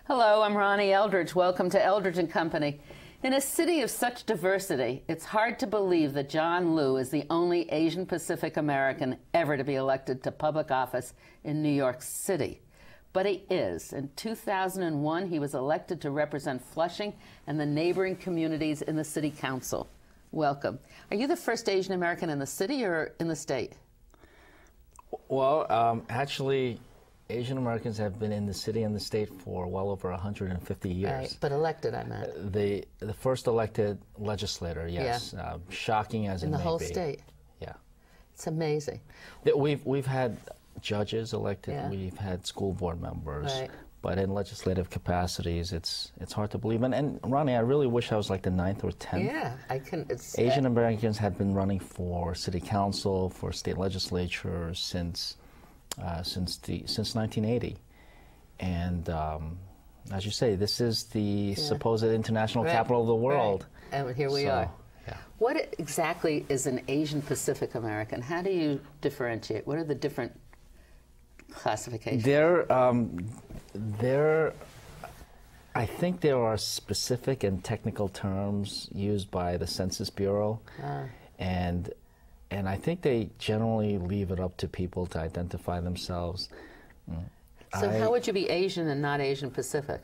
Hello, I'm Ronnie Eldridge. Welcome to Eldridge Company. In a city of such diversity, it's hard to believe that John Liu is the only Asian Pacific American ever to be elected to public office in New York City. But he is. In 2001, he was elected to represent Flushing and the neighboring communities in the city council. Welcome. Are you the first Asian American in the city or in the state? Well, actually, Asian Americans have been in the city and the state for well over 150 years. Right, but elected, I meant. The first elected legislator, yes. Yeah. Shocking as it may be. In the whole state. Yeah. It's amazing. We've had judges elected. Yeah. We've had school board members. Right. But in legislative capacities, it's hard to believe. And Ronnie, I really wish I was like the 9th or 10th. Yeah, I can. Asian Americans had been running for city council, for state legislature since 1980, and as you say, this is the supposed international capital of the world. Right. And here we are. Yeah. What exactly is an Asian Pacific American? How do you differentiate? What are the different classifications? I think there are specific and technical terms used by the Census Bureau, and I think they generally leave it up to people to identify themselves. So how would you be Asian and not Asian Pacific?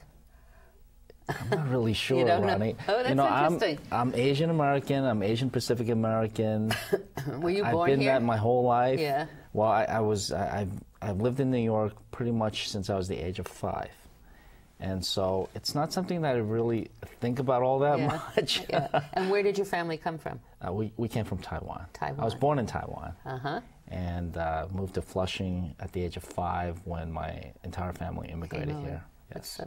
I'm not really sure, you don't Ronnie. Know? Oh, that's interesting. I'm Asian American. I'm Asian Pacific American. Were you born here? I've been here? that my whole life. Yeah. Well, I've lived in New York pretty much since I was the age of 5. And so it's not something that I really think about all that much. Yeah. And where did your family come from? We came from Taiwan. Taiwan. I was born in Taiwan. Uh-huh. And moved to Flushing at the age of 5 when my entire family immigrated here. Yes.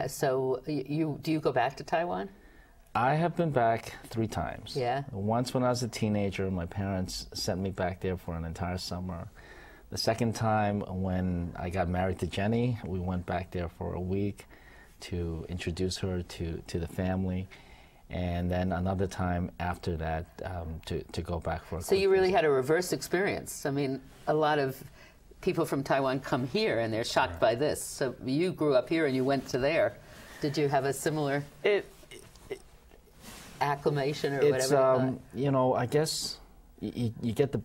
So do you go back to Taiwan? I have been back 3 times. Yeah. Once when I was a teenager, my parents sent me back there for an entire summer. The second time, when I got married to Jenny, we went back there for a week to introduce her to the family. And then another time after that to go back for a So you really had a reverse experience. I mean, a lot of people from Taiwan come here and they're shocked by this. So you grew up here and you went to there. Did you have a similar acclimation or whatever? You know, I guess you get the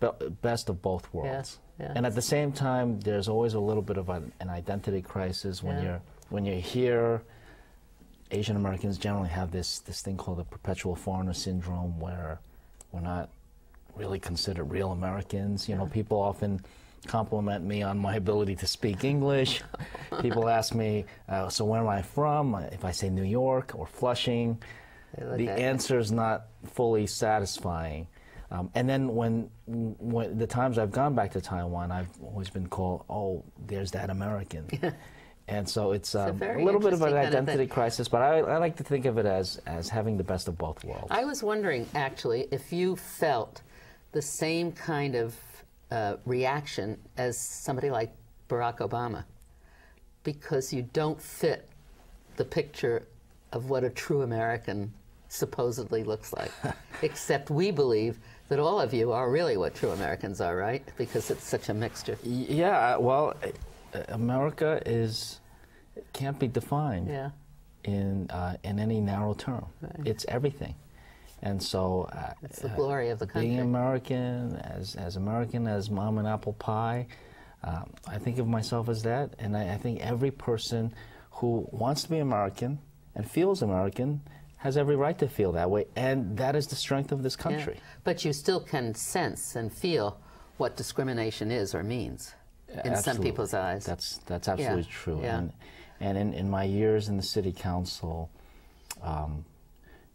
best of both worlds. Yeah. And at the same time, there's always a little bit of an identity crisis when you're here. Asian Americans generally have this thing called the perpetual foreigner syndrome, where we're not really considered real Americans. You know, people often compliment me on my ability to speak English. People ask me, so where am I from? If I say New York or Flushing, the answer is not fully satisfying. And then when the times I've gone back to Taiwan, I've always been called, oh, there's that American. And so it's a little bit of an identity crisis, but I like to think of it as having the best of both worlds. I was wondering, actually, if you felt the same kind of reaction as somebody like Barack Obama, because you don't fit the picture of what a true American supposedly looks like. Except we believe that all of you are really what true Americans are, right? Because it's such a mixture. Yeah, well, America can't be defined in any narrow term. Right. It's everything. And so it's the glory of the country. Being American, as American as mom and apple pie, I think of myself as that. And I think every person who wants to be American and feels American has every right to feel that way, and that is the strength of this country. Yeah. But you still can sense and feel what discrimination is or means in some people's eyes. That's absolutely true. Yeah. And in my years in the city council, you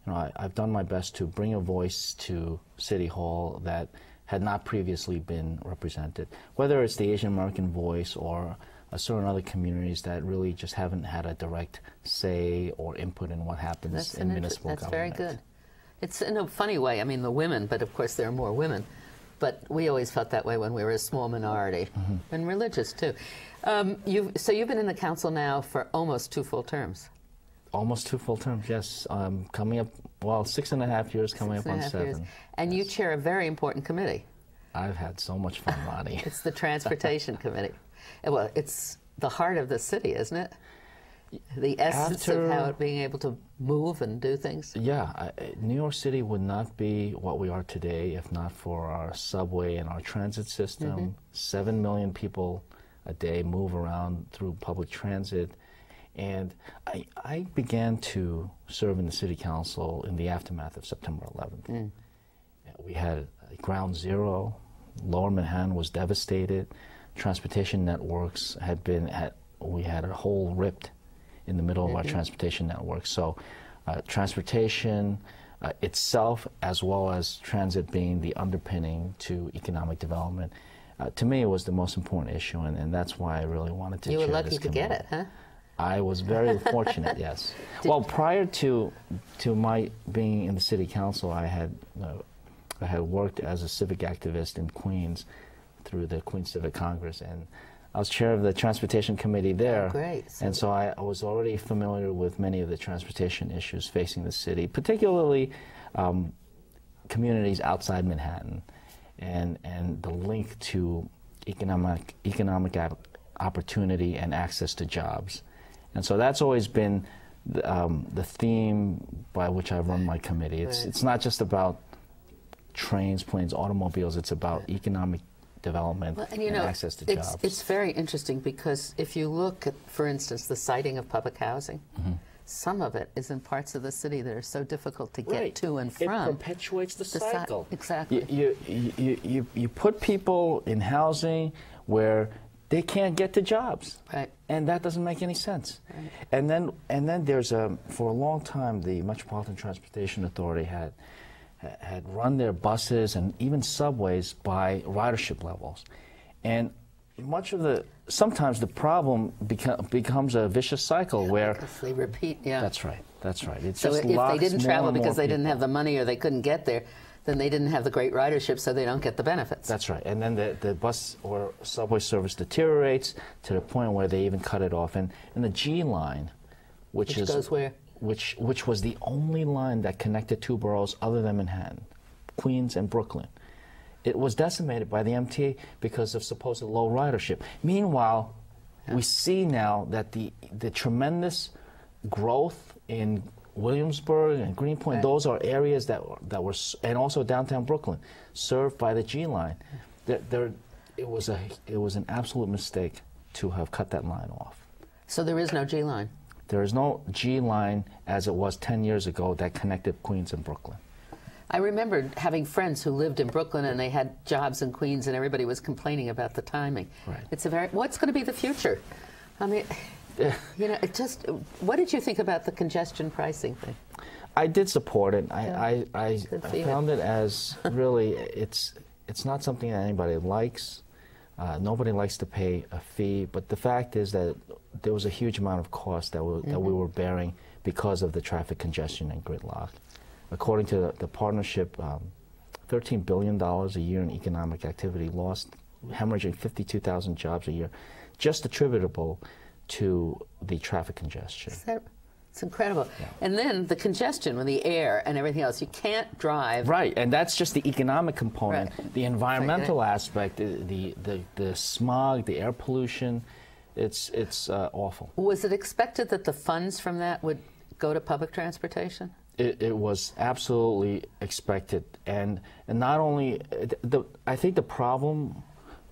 know, I've done my best to bring a voice to City Hall that had not previously been represented, whether it's the Asian American voice or certain other communities that really just haven't had a direct say or input in what happens in municipal government. That's very good. It's in a funny way. I mean, the women, but of course there are more women. But we always felt that way when we were a small minority, and religious too. So you've been in the council now for almost 2 full terms. Almost 2 full terms, yes. Coming up, well, 6.5 years, coming up on 7. Years. And you chair a very important committee. I've had so much fun, Ronnie. It's the Transportation Committee. Well, it's the heart of the city, isn't it? The essence of how it being able to move and do things? Yeah, New York City would not be what we are today if not for our subway and our transit system. 7 million people a day move around through public transit. And I began to serve in the city council in the aftermath of September 11th. We had ground zero. Lower Manhattan was devastated. Transportation networks we had a hole ripped in the middle of our transportation network. So transportation itself, as well as transit being the underpinning to economic development, to me it was the most important issue, and that's why I really wanted to chair this committee. You were lucky to get it, huh? I was very fortunate, yes. Well, prior to my being in the city council, I had worked as a civic activist in Queens through the Queens Civic Congress, and I was chair of the transportation committee there. Oh, great. And so I was already familiar with many of the transportation issues facing the city, particularly communities outside Manhattan, and the link to economic opportunity and access to jobs. And so that's always been the theme by which I run my committee. It's not just about trains, planes, automobiles. It's about economic development and access to jobs. It's very interesting because if you look at, for instance, the siting of public housing, some of it is in parts of the city that are so difficult to get to and from. It perpetuates the cycle. Exactly. You put people in housing where they can't get to jobs. Right. And that doesn't make any sense. Right. And then there's for a long time the Metropolitan Transportation Authority had run their buses and even subways by ridership levels. And sometimes the problem becomes a vicious cycle where because they repeat. Yeah. That's right. It so just if they didn't travel because they didn't people. have the money or they couldn't get there, then they didn't have the great ridership, so they don't get the benefits. That's right. And then the bus or subway service deteriorates to the point where they even cut it off. And the G line, which goes where? Which was the only line that connected two boroughs other than Manhattan, Queens and Brooklyn. It was decimated by the MTA because of supposed low ridership. Meanwhile, we see now that the tremendous growth in Williamsburg and Greenpoint, those are areas that were, and also downtown Brooklyn, served by the G line. It was an absolute mistake to have cut that line off. So there is no G line? There is no G line as it was 10 years ago that connected Queens and Brooklyn. I remember having friends who lived in Brooklyn and they had jobs in Queens and everybody was complaining about the timing. Right. What's going to be the future? I mean, what did you think about the congestion pricing thing? I did support it. I found it as really, it's not something that anybody likes. Nobody likes to pay a fee, but the fact is that there was a huge amount of cost that we were bearing because of the traffic congestion and gridlock. According to the partnership, $13 billion a year in economic activity lost, hemorrhaging 52,000 jobs a year, just attributable to the traffic congestion. It's incredible. Yeah. And then the congestion with the air and everything else, you can't drive. Right, and that's just the economic component. Right. The environmental aspect, the smog, the air pollution, it's awful. Was it expected that the funds from that would go to public transportation? It was absolutely expected, and not only, I think the problem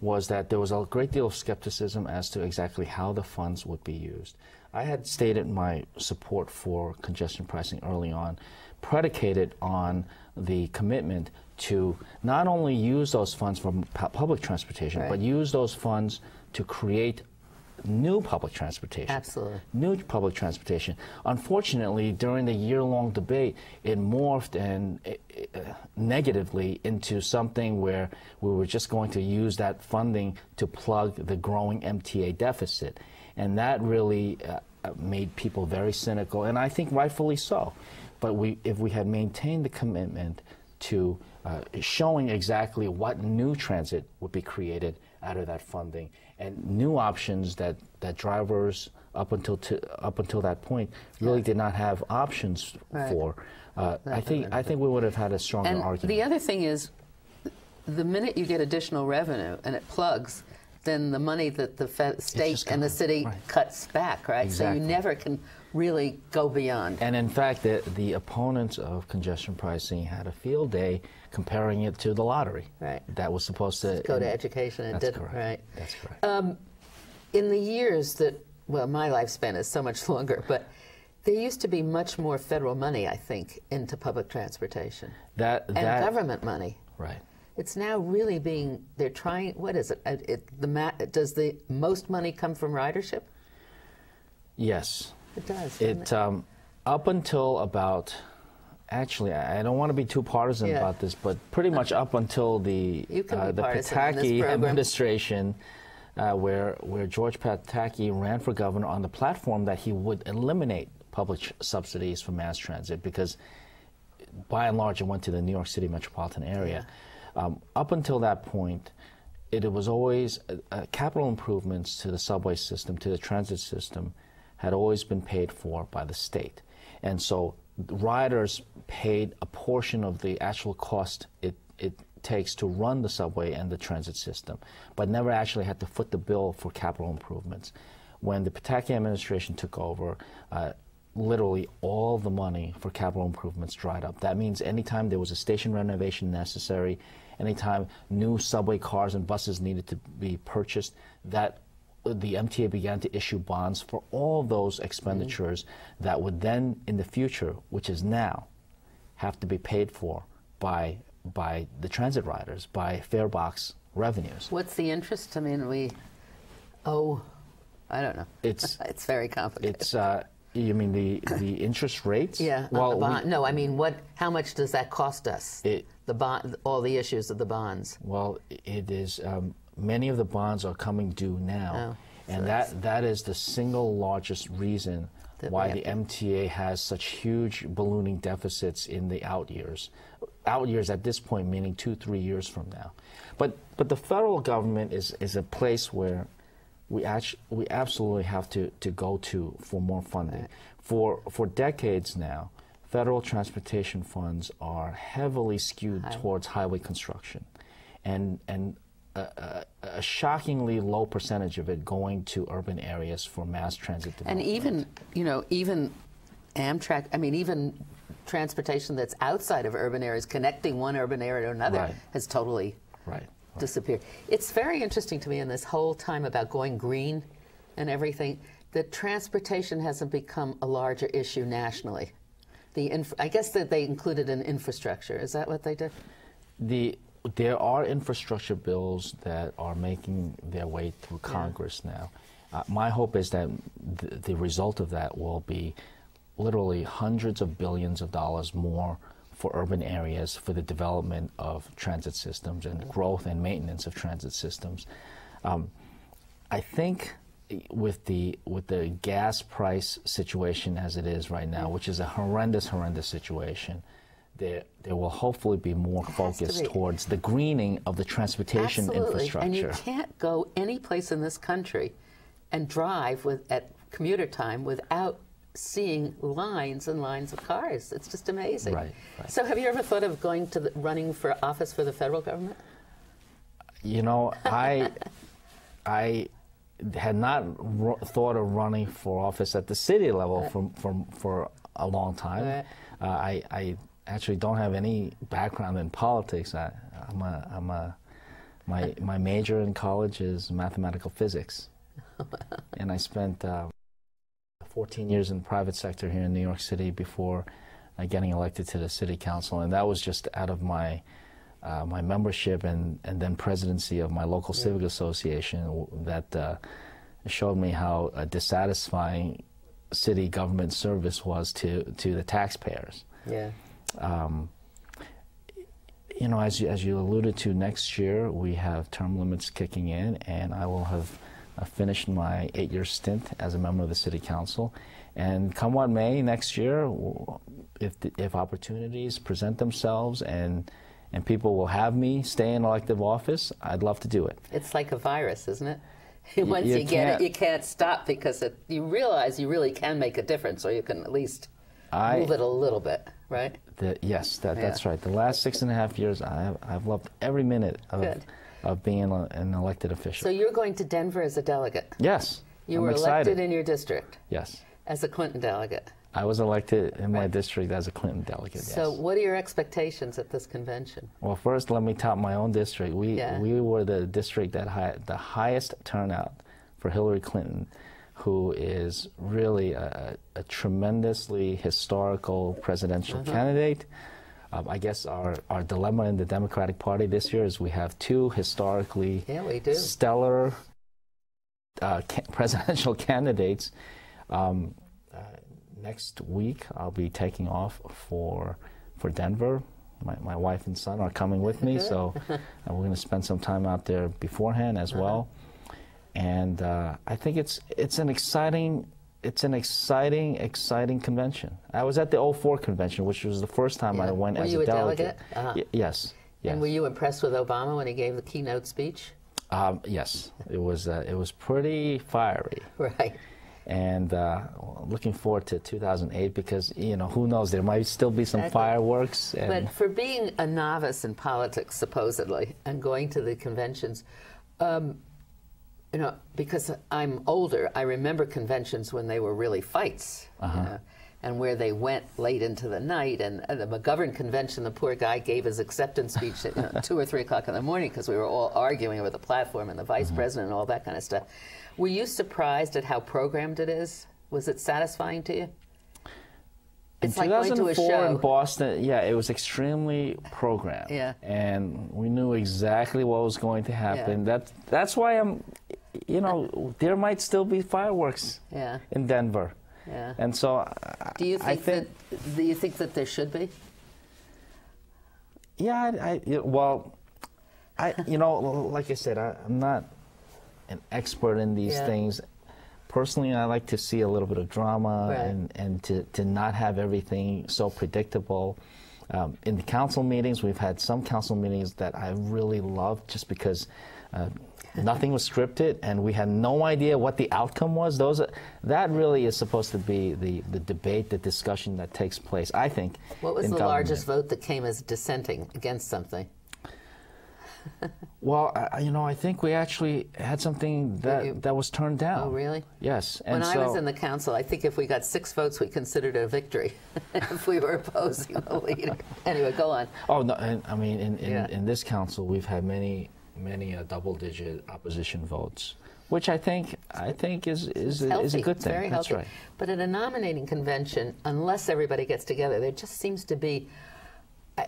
was that there was a great deal of skepticism as to exactly how the funds would be used. I had stated my support for congestion pricing early on, predicated on the commitment to not only use those funds for public transportation, but use those funds to create new public transportation. Absolutely. New public transportation. Unfortunately, during the year-long debate, it morphed and negatively into something where we were just going to use that funding to plug the growing MTA deficit. And that really made people very cynical, and I think rightfully so. But if we had maintained the commitment to showing exactly what new transit would be created out of that funding, and new options that drivers up until that point really did not have options for. I think we would have had a stronger argument. The other thing is, the minute you get additional revenue and it plugs, than the money that the state and the city right. cuts back, right? Exactly. So you never can really go beyond. And in fact, the opponents of congestion pricing had a field day comparing it to the lottery. Right. That was supposed to go to education and that's didn't. correct. Right. That's correct. In the years that, well, my lifespan is so much longer, but there used to be much more federal money, I think, into public transportation. And government money. Right. It's now really being, they're trying, what is it? Does the most money come from ridership? Yes. It does. It, up until about, actually, I don't want to be too partisan about this, but pretty much up until the Pataki administration, where George Pataki ran for governor on the platform that he would eliminate public subsidies for mass transit, because by and large it went to the New York City metropolitan area. Up until that point, it was always capital improvements to the subway system, to the transit system, had always been paid for by the state. And so riders paid a portion of the actual cost it takes to run the subway and the transit system, but never actually had to foot the bill for capital improvements. When the Pataki administration took over, literally all the money for capital improvements dried up. That means anytime there was a station renovation necessary, anytime new subway cars and buses needed to be purchased, that the MTA began to issue bonds for all those expenditures that would then, in the future, which is now, have to be paid for by the transit riders, by fare box revenues. What's the interest? I mean, we owe, I don't know. It's very complicated. It's you mean the interest rates? Yeah. Well, the bond. No, I mean, how much does that cost us? The bond, all the issues of the bonds. Well, it is. Many of the bonds are coming due now, and that is the single largest reason why the MTA has such huge ballooning deficits in the out years. Out years at this point meaning 2-3 years from now. But the federal government is a place where we absolutely have to go to for more funding. Right. For decades now, federal transportation funds are heavily skewed towards highway construction, and a shockingly low percentage of it going to urban areas for mass transit development. And even Amtrak, I mean, even transportation that's outside of urban areas, connecting one urban area to another, has totally disappeared. It's very interesting to me in this whole time about going green and everything, that transportation hasn't become a larger issue nationally. I guess that they included in infrastructure. Is that what they did? There are infrastructure bills that are making their way through Congress now. My hope is that the result of that will be literally hundreds of billions of dollars more for urban areas for the development of transit systems and growth and maintenance of transit systems. I think with the gas price situation as it is right now, which is a horrendous situation, there will hopefully be more focus towards the greening of the transportation infrastructure. And you can't go any place in this country and drive at commuter time without seeing lines and lines of cars. It's just amazing. Right. So have you ever thought of going to running for office for the federal government? You know, I had not thought of running for office at the city level for a long time. I actually don't have any background in politics. My major in college is mathematical physics, and I spent 14 years in the private sector here in New York City before getting elected to the city council, and that was just out of my my membership and then presidency of my local civic association that showed me how dissatisfying city government service was to the taxpayers. Yeah. You know, as you alluded to, next year we have term limits kicking in, and I will have finished my 8-year stint as a member of the City Council. And come what may next year, if opportunities present themselves and people will have me stay in elective office, I'd love to do it. It's like a virus, isn't it? Once you get it, you can't stop, because you realize you really can make a difference, or you can at least move it a little bit, right? Yes, that's right. The last 6.5 years, I've loved every minute of of being an elected official. So you're going to Denver as a delegate? Yes. You I'm were excited. elected in your district? Yes. As a Clinton delegate? I was elected in my district as a Clinton delegate, So yes. what are your expectations at this convention? Well, first, let me top my own district. We were the district that had the highest turnout for Hillary Clinton, who is really a tremendously historical presidential candidate. I guess our dilemma in the Democratic Party this year is we have two historically stellar presidential candidates. Next week, I'll be taking off for Denver. My wife and son are coming with me, so we're going to spend some time out there beforehand as well. And I think it's an exciting convention. I was at the 04 convention, which was the first time I went as a delegate. Yes. And were you impressed with Obama when he gave the keynote speech? Yes, it was pretty fiery. Right. And looking forward to 2008 because, you know, who knows, there might still be some fireworks. But for being a novice in politics, supposedly, and going to the conventions, you know, because I'm older, I remember conventions when they were really fights, you know, and where they went late into the night. And at the McGovern convention, the poor guy gave his acceptance speech at 2 or 3 o'clock in the morning because we were all arguing over the platform and the vice president and all that kind of stuff. Were you surprised at how programmed it is? Was it satisfying to you? It's in like going to a 2004 show. in Boston, yeah, it was extremely programmed. Yeah. And we knew exactly what was going to happen. Yeah. That's why you know, there might still be fireworks in Denver. Yeah. And so do you think that there should be? Yeah, well, you know, like I said, I'm not an expert in these things. Personally, I like to see a little bit of drama and to not have everything so predictable. In the council meetings, we've had some council meetings that I really loved just because nothing was scripted and we had no idea what the outcome was. That really is supposed to be the debate, the discussion that takes place, I think. What was the largest vote that came as dissenting against something? Well, you know, I think we actually had something that was turned down. Oh, really? Yes. And when I was in the council, I think if we got 6 votes, we considered it a victory if we were opposing the leader. Anyway, go on. Oh, no, and I mean, in this council, we've had many double-digit opposition votes, which I think is a good thing. It's very That's healthy. right. But at a nominating convention, unless everybody gets together, there just seems to be.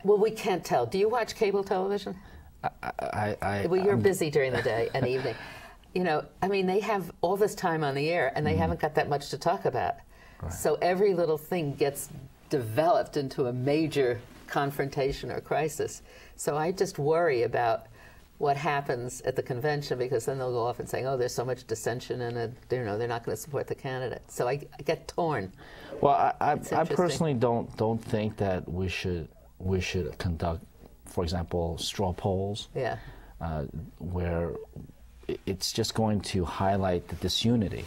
Well, we can't tell. Do you watch cable television? Well, you're busy during the day and evening. You know, I mean, they have all this time on the air, and they haven't got that much to talk about. Right. So every little thing gets developed into a major confrontation or crisis. So I just worry about what happens at the convention, because then they'll go off and say, oh, there's so much dissension and you know, they're not going to support the candidate. So I get torn. Well, I personally don't think that we should conduct, for example, straw polls, where it's just going to highlight the disunity.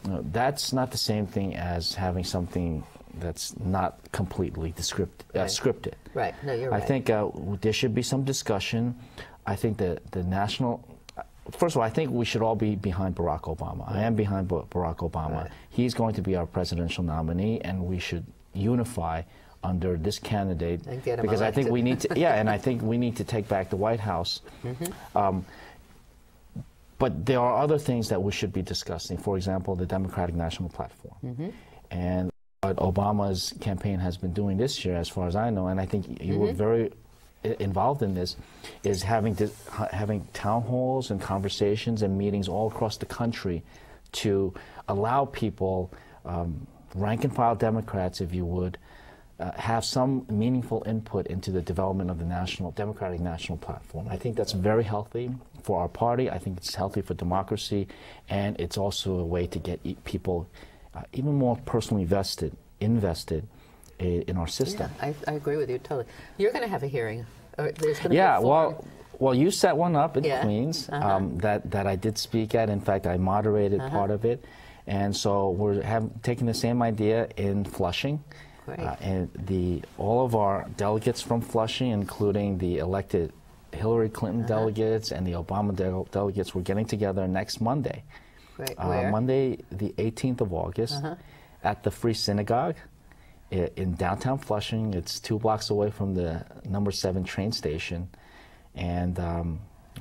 That's not the same thing as having something that's not completely scripted. Right. No, you're right. I think there should be some discussion. I think the national. First of all, I think we should all be behind Barack Obama. I am behind Barack Obama. Right. He's going to be our presidential nominee, and we should unify under this candidate, and get him because elected. I think we need to. Yeah, and I think we need to take back the White House. But there are other things that we should be discussing. For example, the Democratic National Platform, and what Obama's campaign has been doing this year, as far as I know, and I think you were very involved in this, is having town halls and conversations and meetings all across the country to allow people, rank and file Democrats, if you would, have some meaningful input into the development of the Democratic National Platform. I think that's very healthy for our party. I think it's healthy for democracy, and it's also a way to get people even more personally invested in our system. Yeah, I agree with you totally. You're going to have a hearing. Or there's going to be a forum. well, you set one up in Queens that I did speak at. In fact, I moderated part of it, and so we're taking the same idea in Flushing. Great. And all of our delegates from Flushing, including the elected Hillary Clinton delegates and the Obama delegates. We're getting together next Monday. Great. Where? Monday, the 18th of August, at the Free Synagogue in downtown Flushing. It's 2 blocks away from the number 7 train station. And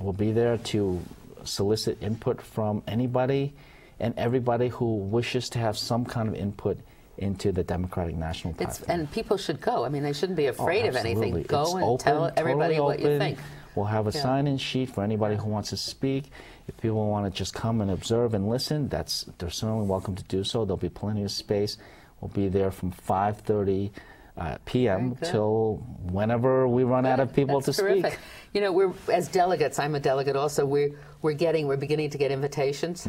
we'll be there to solicit input from anybody and everybody who wishes to have some kind of input into the Democratic National Platform. And people should go. I mean, they shouldn't be afraid of anything. Go it's and open, tell everybody totally what you think. We'll have a sign-in sheet for anybody who wants to speak. If people want to just come and observe and listen, they're certainly welcome to do so. There'll be plenty of space. We'll be there from 5:30 p.m. till whenever we run out of people to speak. You know, we're as delegates. I'm a delegate also. We're beginning to get invitations,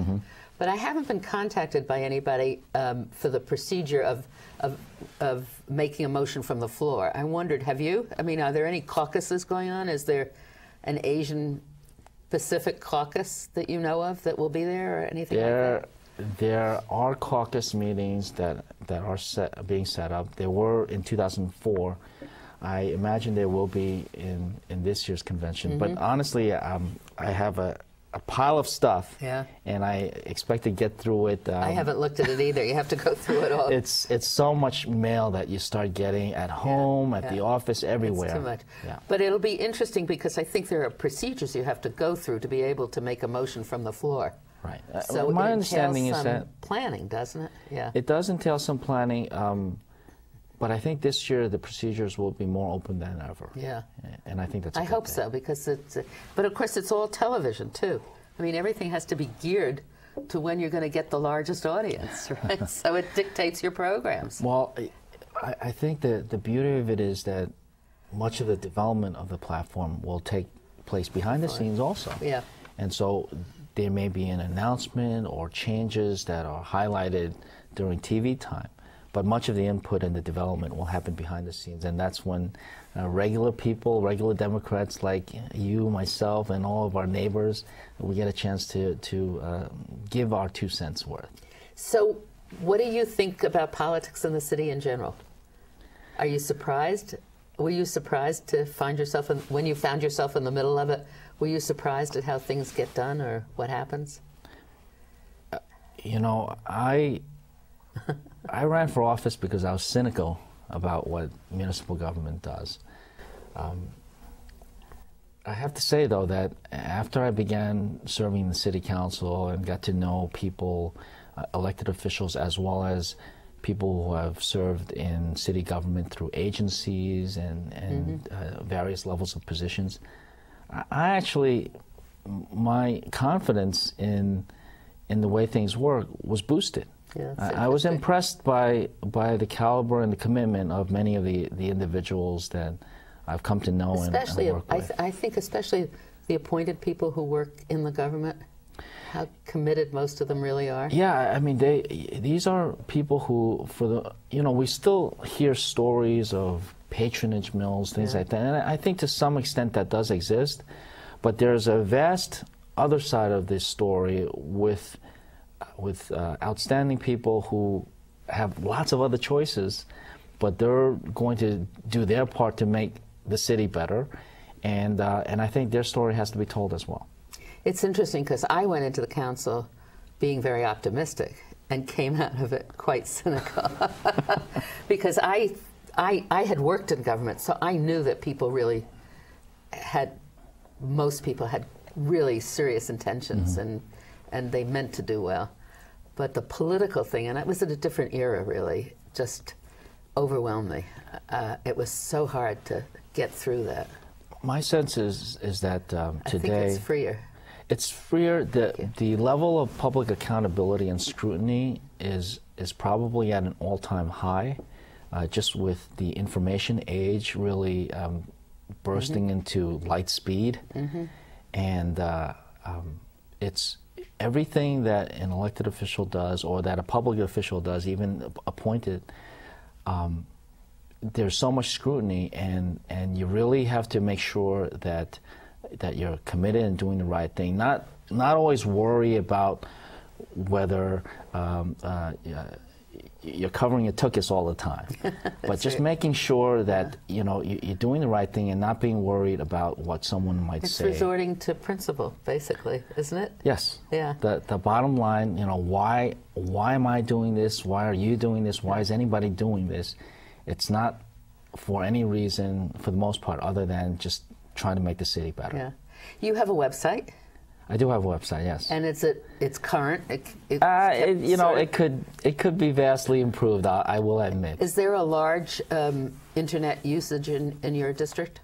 but I haven't been contacted by anybody for the procedure of making a motion from the floor. I wondered, have you? I mean, are there any caucuses going on? Is there an Asian Pacific caucus that you know of that will be there, or anything like that? There are caucus meetings that are being set up. There were in 2004. I imagine there will be in this year's convention. But honestly, I have a pile of stuff, and I expect to get through it. I haven't looked at it either. You have to go through it all. It's so much mail that you start getting at home, at the office, everywhere. It's too much. Yeah. But it'll be interesting because I think there are procedures you have to go through to be able to make a motion from the floor. Right. So my it understanding entails is some that planning, doesn't it? Yeah. It does entail some planning, but I think this year the procedures will be more open than ever. Yeah. And I think that's. I hope so, because it's. But of course, it's all television too. I mean, everything has to be geared to when you're going to get the largest audience, right? So it dictates your programs. Well, I think that the beauty of it is that much of the development of the platform will take place behind the scenes also. Yeah. And so there may be an announcement or changes that are highlighted during TV time, but much of the input and the development will happen behind the scenes, and that's when regular people, regular Democrats like you, myself, and all of our neighbors, we get a chance to give our 2 cents worth. So what do you think about politics in the city in general? Are you surprised? Were you surprised to find yourself, when you found yourself in the middle of it, were you surprised at how things get done or what happens? You know, I ran for office because I was cynical about what municipal government does. I have to say, though, that after I began serving the city council and got to know people, elected officials, as well as people who have served in city government through agencies and various levels of positions, I actually, my confidence in the way things work was boosted. Yeah, I was impressed by the caliber and the commitment of many of the individuals that I've come to know and work with. I think especially the appointed people who work in the government, how committed most of them really are. Yeah, I mean, these are people who, we still hear stories of patronage mills, things like that, and I think to some extent that does exist, but there's a vast other side of this story with outstanding people who have lots of other choices, but they're going to do their part to make the city better, and I think their story has to be told as well. It's interesting because I went into the council being very optimistic and came out of it quite cynical because I had worked in government, so I knew that most people had really serious intentions and they meant to do well. But the political thing, and it was at a different era really, just overwhelmed me. It was so hard to get through that. My sense is that today... I think it's freer. It's freer. The level of public accountability and scrutiny is probably at an all-time high, just with the information age really bursting into light speed. And it's everything that an elected official does or that a public official does, even appointed, there's so much scrutiny, and you really have to make sure that you're committed and doing the right thing. Not you're covering your tuchus all the time. But just making sure that you're doing the right thing and not being worried about what someone might say. It's resorting to principle, basically, isn't it? Yes. Yeah. The bottom line, why am I doing this? Why are you doing this? Why is anybody doing this? It's not for any reason, for the most part, other than just trying to make the city better. Yeah. You have a website? I do have a website, yes. And it's current? It could be vastly improved, I will admit. Is there a large internet usage in your district?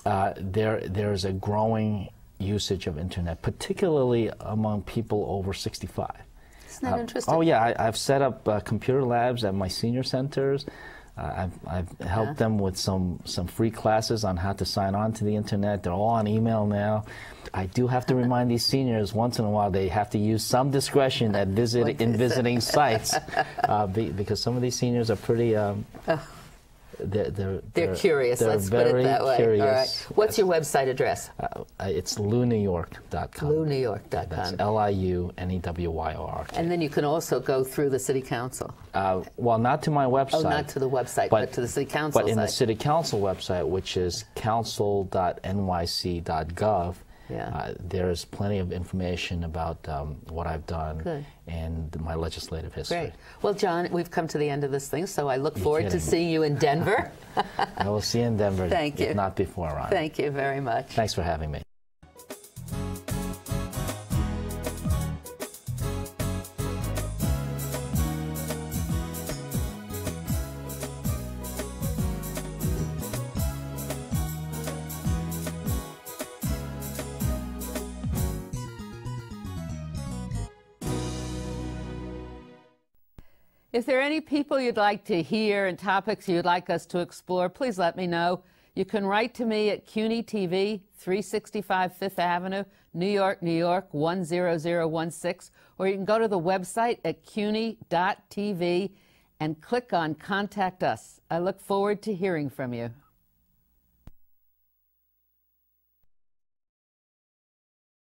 There is a growing usage of internet, particularly among people over 65. Isn't that interesting? Oh yeah, I've set up computer labs at my senior centers. I've helped them with some free classes on how to sign on to the internet. They're all on email now. I do have to remind these seniors once in a while they have to use some discretion at visiting sites because some of these seniors are pretty. They're curious. Let's put it that way. Curious. All right. What's your website address? It's LiuNewYork.com. LiuNewYork.com. That's LiuNewYork. And then you can also go through the city council. Well, not to my website. Oh, not to the website, but to the city council. But in the city council website, which is council.nyc.gov. Yeah. There's plenty of information about what I've done and my legislative history. Great. Well, John, we've come to the end of this thing, so I look forward to seeing you in Denver. I will see you in Denver. Thank you. If not before, Ron. Thank you very much. Thanks for having me. If there are any people you'd like to hear and topics you'd like us to explore, please let me know. You can write to me at CUNY TV, 365 Fifth Avenue, New York, New York, 10016, or you can go to the website at cuny.tv and click on Contact Us. I look forward to hearing from you.